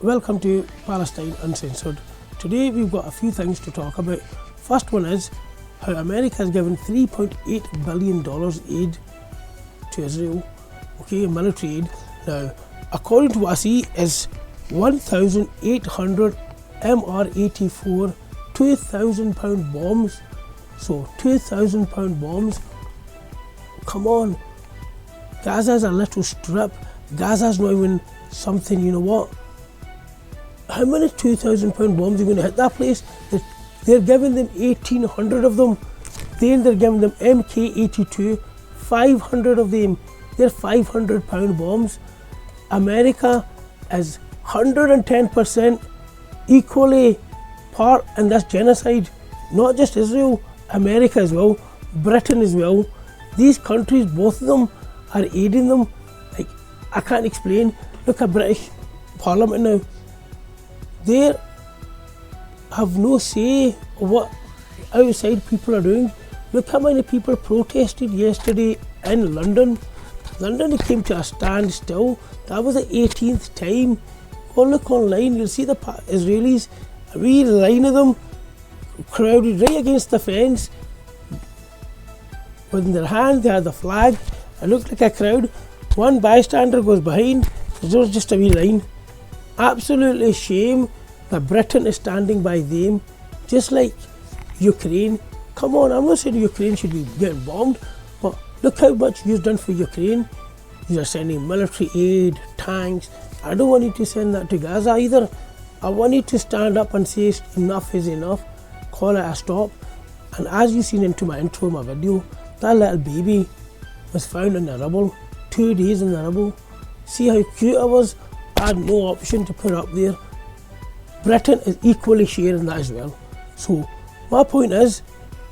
Welcome to Palestine Uncensored. Today we've got a few things to talk about. First one is how America has given $3.8 billion aid to Israel, military aid. Now, according to what I see, is 1,800 MR-84 2,000-pound bombs. So 2,000-pound bombs. Come on. Gaza's a little strip. Gaza's not even something, you know what? How many 2,000-pound bombs are going to hit that place? They're giving them 1,800 of them. Then they're giving them MK-82, 500 of them. They're 500-pound bombs. America is 110% equally part in this genocide. Not just Israel, America as well, Britain as well. These countries, both of them, are aiding them. Like, I can't explain. Look at British Parliament now. They have no say of what outside people are doing. Look how many people protested yesterday in London. London came to a standstill. That was the 18th time. Go look online, you'll see the Israelis, a wee line of them, crowded right against the fence. With in their hand they had the flag. It looked like a crowd. One bystander goes behind. There was just a wee line. Absolutely shame that Britain is standing by them, just like Ukraine. Come on, I'm not saying Ukraine should be getting bombed, but look how much you've done for Ukraine. You're sending military aid, tanks. I don't want you to send that to Gaza either. I want you to stand up and say enough is enough, call it a stop. And as you've seen into my intro, my video, that little baby was found in the rubble, 2 days in the rubble. See how cute I was? I had no option to put up there. Britain is equally sharing that as well. So my point is,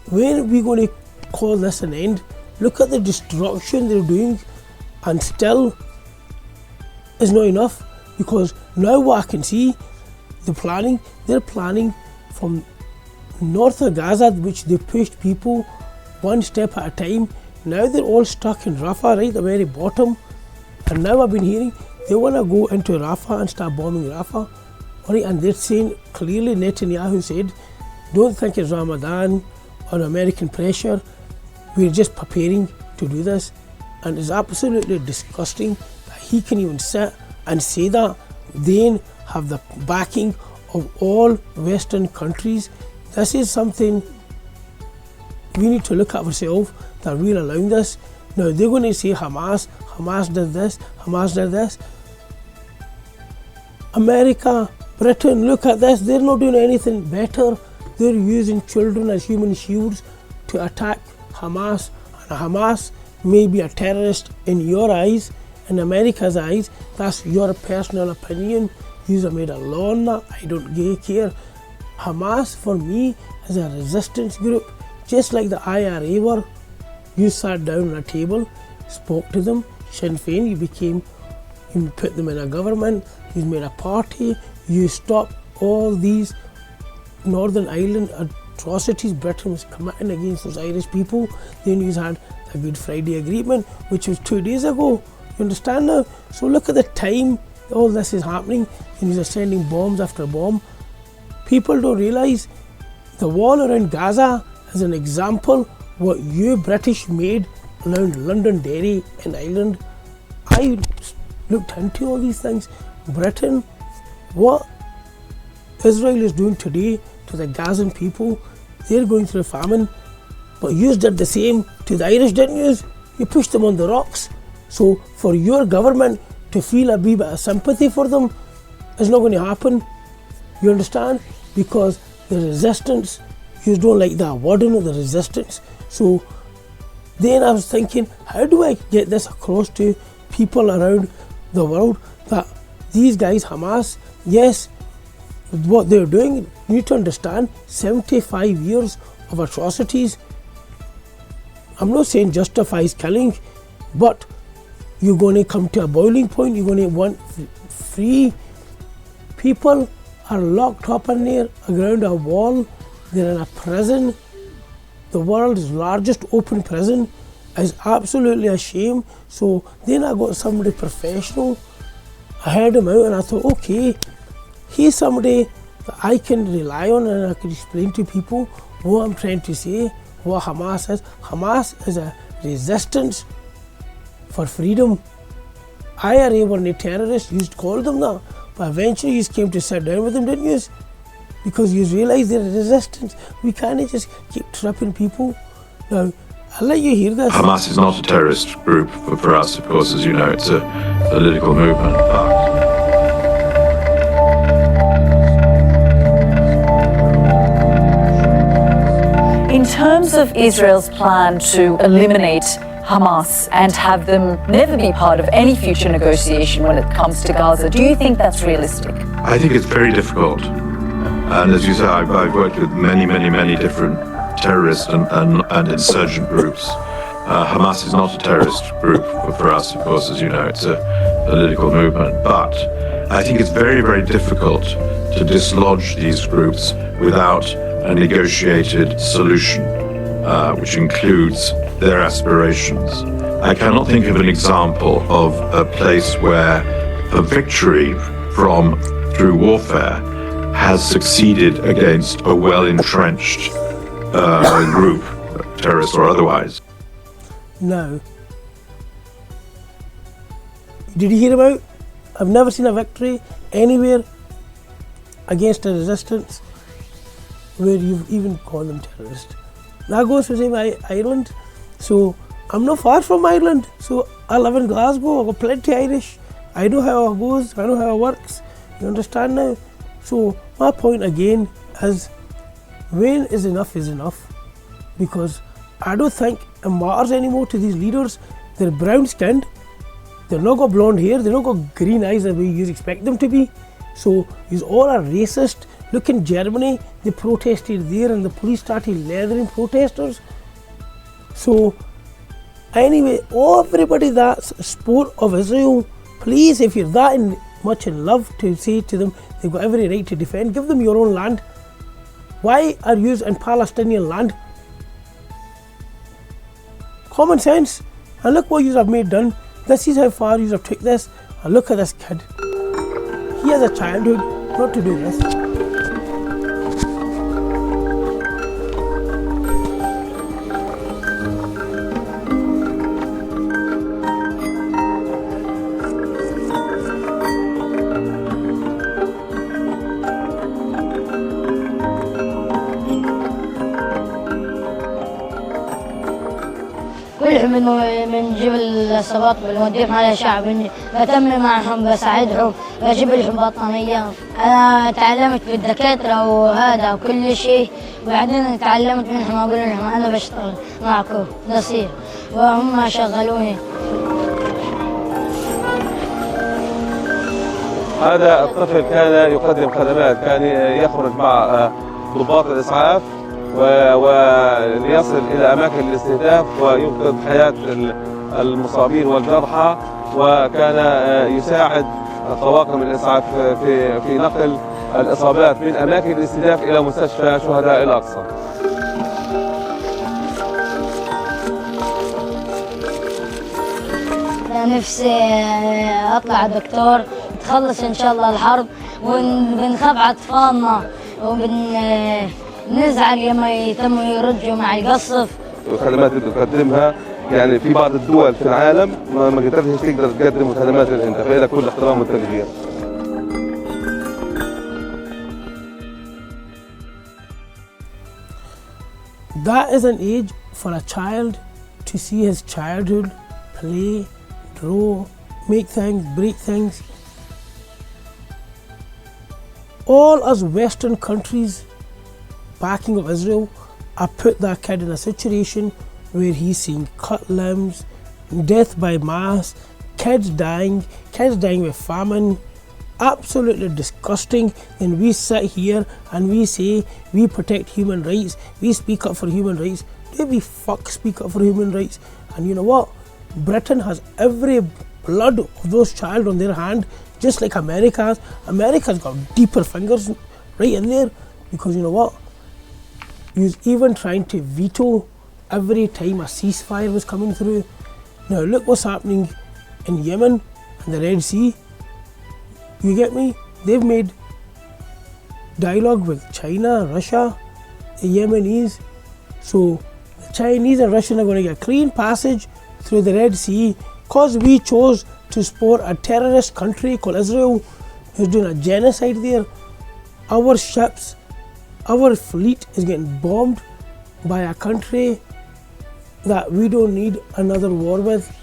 when are we going to call this an end? Look at the destruction they're doing, and still is not enough, because now what I can see, they're planning from north of Gaza, which they pushed people one step at a time. Now they're all stuck in Rafah, right at the very bottom. And now I've been hearing they want to go into Rafah and start bombing Rafah. Right? And they're saying clearly, Netanyahu said, don't think it's Ramadan or American pressure. We're just preparing to do this. And it's absolutely disgusting that he can even sit and say that, then have the backing of all Western countries. This is something we need to look at ourselves, that we're allowing this. Now they're going to say Hamas did this, Hamas did this. America, Britain, look at this, they're not doing anything better. They're using children as human shields to attack Hamas. And Hamas may be a terrorist in your eyes, in America's eyes. That's your personal opinion. You have made a law on that. I don't care. Hamas, for me, is a resistance group, just like the IRA were. You sat down on a table, spoke to them. Sinn Féin, you put them in a government, you made a party, you stopped all these Northern Ireland atrocities Britain was committing against those Irish people. Then you had the Good Friday Agreement, which was 2 days ago. You understand now? So look at the time all this is happening, and you're sending bombs after bomb. People don't realise the wall around Gaza is an example what you British made around Londonderry and Ireland. I looked into all these things. Britain, what Israel is doing today to the Gazan people, they're going through famine, but you did the same to the Irish, didn't you? You pushed them on the rocks. So for your government to feel a wee bit of sympathy for them is not going to happen. You understand? Because the resistance, you don't like that wording of the resistance. So then I was thinking, how do I get this across to people around the world that these guys, Hamas, yes, what they're doing, you need to understand, 75 years of atrocities. I'm not saying justifies killing, but you're going to come to a boiling point. You're going to want free. People are locked up in there around a wall. They're in a prison. The world's largest open prison is absolutely a shame. So then I got somebody professional. I heard him out and I thought, okay, He's somebody that I can rely on, and I can explain to people what I'm trying to say, what Hamas is. Hamas is a resistance for freedom. IRA were not terrorists, you used to call them that, but eventually you came to sit down with them, didn't you? Because you realise they're a resistance. We can't just keep trapping people. Now, I'll let you hear this. Hamas is not a terrorist group for us, of course, as you know, it's a political movement. In terms of Israel's plan to eliminate Hamas and have them never be part of any future negotiation when it comes to Gaza, do you think that's realistic? I think it's very difficult. And as you say, I've worked with many different terrorist and insurgent groups. Hamas is not a terrorist group for us, of course, as you know, it's a political movement. But I think it's very difficult to dislodge these groups without a negotiated solution, which includes their aspirations. I cannot think of an example of a place where a victory through warfare has succeeded against a well-entrenched group, terrorist or otherwise. Now, did you hear about? I've never seen a victory anywhere against a resistance where you've even called them terrorists. That goes for the same Ireland. So I'm not far from Ireland. So I live in Glasgow. I've got plenty Irish. I know how it goes. I know how it works. You understand now? So my point again is, when is enough? Because I don't think it matters anymore to these leaders. They're brown skinned. They've not got blonde hair. They've not got green eyes the way you expect them to be. So these all are racist. Look in Germany, they protested there and the police started leathering protesters. So anyway, everybody that's a support of Israel, please, if you're that much in love, to say to them they've got every right to defend, give them your own land. Why are you in Palestinian land? Common sense. And look what you have made done. This is how far you have took this. And look at this kid. He has a childhood not to do this. كلهم من جبل الصباط بنوديهم على شعب بتمم معهم بساعدهم بجيب لهم بطانية. أنا تعلمت بالدكاترة وهذا وكل شيء، وبعدين تعلمت منهم أقول لهم أنا بشتغل معكم نصير، وهم شغلوني. هذا الطفل كان يقدم خدمات، كان يخرج مع ضباط الإسعاف وليصل إلى أماكن الاستهداف وينقذ حياة المصابين والجرحى، وكان يساعد طواقم الإسعاف في نقل الإصابات من أماكن الاستهداف إلى مستشفى شهداء الأقصى. نفسي أطلع دكتور، تخلص إن شاء الله الحرب، وبنخاف على أطفالنا نزعل لما يتموا يرجوا مع القصف. الخدمات اللي تقدمها يعني في بعض الدول في العالم ما قدرتش تقدر تقدم الخدمات اللي انت فيها، كل احترام والتقدير. That is an age for a child to see his childhood, play, draw, make things, break things. All us Western countries backing of Israel, I put that kid in a situation where he's seeing cut limbs, death by mass, kids dying with famine, absolutely disgusting. And we sit here and we say we protect human rights, we speak up for human rights. Do we speak up for human rights? And you know what? Britain has every blood of those child on their hand, just like America has. America's got deeper fingers right in there, because you know what? He was even trying to veto every time a ceasefire was coming through. Now look what's happening in Yemen and the Red Sea. You get me? They've made dialogue with China, Russia, the Yemenis. So the Chinese and Russians are going to get clean passage through the Red Sea because we chose to support a terrorist country called Israel who's doing a genocide there. Our ships, our fleet is getting bombed by a country that we don't need another war with.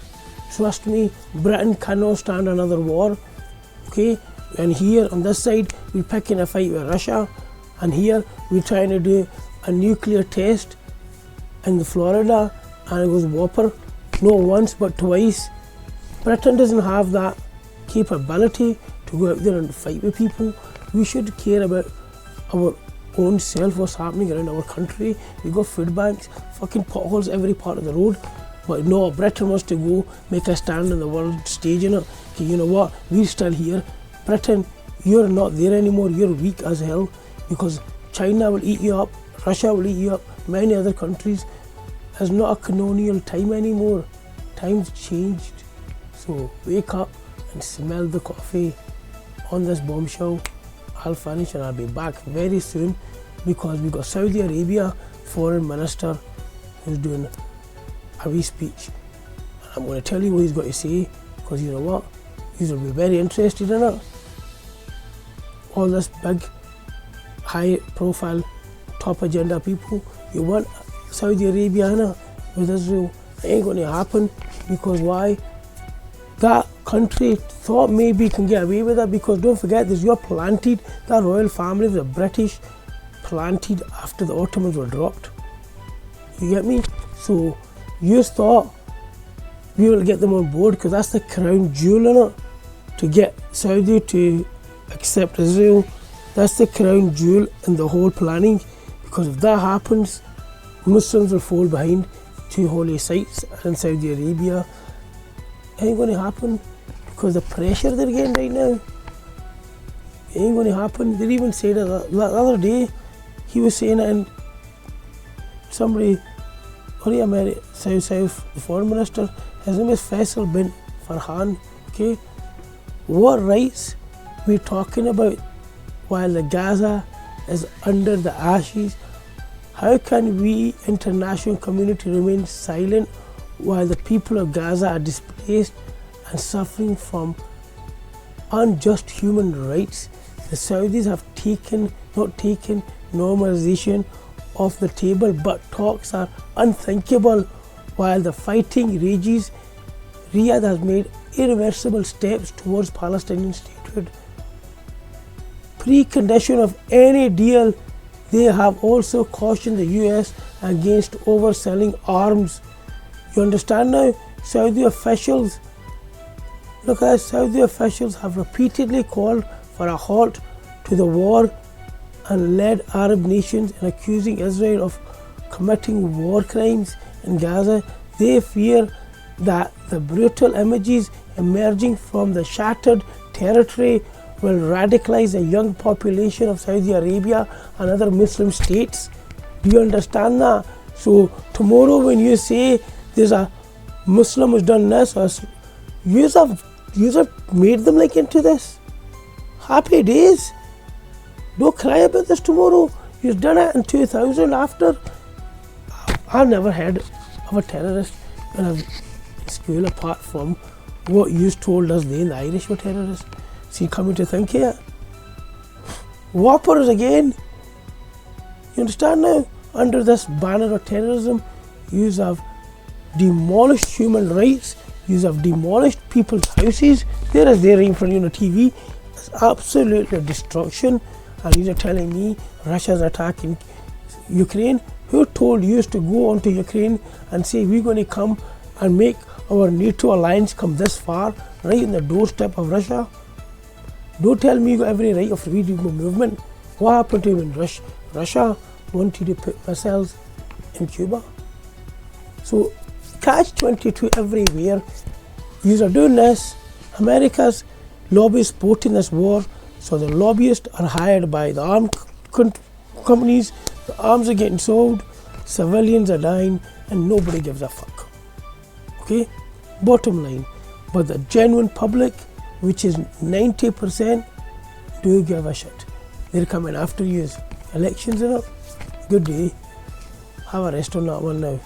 Trust me, Britain cannot stand another war. Okay, and here on this side we're picking a fight with Russia, and here we're trying to do a nuclear test in Florida, and it goes whopper, not once but twice. Britain doesn't have that capability to go out there and fight with people. We should care about our own self, what's happening around our country. We got food banks, fucking potholes every part of the road. But no, Britain wants to go make a stand on the world stage, you know. Okay, you know what, we're still here. Britain, you're not there anymore, you're weak as hell, because China will eat you up, Russia will eat you up, many other countries. It's not a colonial time anymore. Times changed. So wake up and smell the coffee. On this bombshell, I'll finish and I'll be back very soon, because we got Saudi Arabia foreign minister who's doing a wee speech. And I'm going to tell you what he's got to say, because you know what, you'll be very interested in it. All this big, high profile, top agenda people, you want Saudi Arabia in it with Israel. It ain't going to happen, because why? That country thought maybe can get away with it, because don't forget this, you're planted, that royal family was a British, planted after the Ottomans were dropped. You get me? So you thought we will get them on board, because that's the crown jewel in it, to get Saudi to accept Israel. That's the crown jewel in the whole planning, because if that happens, Muslims will fall behind two holy sites in Saudi Arabia. It ain't going to happen, because the pressure they're getting right now, it ain't going to happen. They even said it the other day, he was saying it, and somebody, South, the foreign minister, his name is Faisal bin Farhan. Okay, what rights we're talking about while the Gaza is under the ashes? How can we, international community, remain silent while the people of Gaza are displaced and suffering from unjust human rights? The Saudis have not taken normalization off the table, but talks are unthinkable while the fighting rages. Riyadh has made irreversible steps towards Palestinian statehood. Precondition of any deal, they have also cautioned the US against overselling arms. You understand now? Saudi officials, look at Saudi officials have repeatedly called for a halt to the war and led Arab nations in accusing Israel of committing war crimes in Gaza. They fear that the brutal images emerging from the shattered territory will radicalize the young population of Saudi Arabia and other Muslim states. Do you understand that? So tomorrow when you say there's a Muslim who's done this, or you have made them like into this. Happy days. Don't cry about this tomorrow. You've done it in 2000 after. I've never heard of a terrorist in a school apart from what you told us they, the Irish, were terrorists. See, coming to think here, whoppers again. You understand now? Under this banner of terrorism, you have demolished human rights. You have demolished people's houses. There is there in front of you on TV. It's absolutely destruction. And you're telling me Russia's attacking Ukraine? Who told you to go onto Ukraine and say we're going to come and make our NATO alliance come this far, right in the doorstep of Russia? Don't tell me you got every right of freedom of movement. What happened to him in Russia wanted to put missiles in Cuba? So catch-22 everywhere. You are doing this. America's lobbyists supporting this war. So the lobbyists are hired by the armed companies. The arms are getting sold. Civilians are dying, and nobody gives a fuck. Okay? Bottom line. But the genuine public, which is 90%, do give a shit. they're coming after you. Elections, good day. Have a rest on that one now.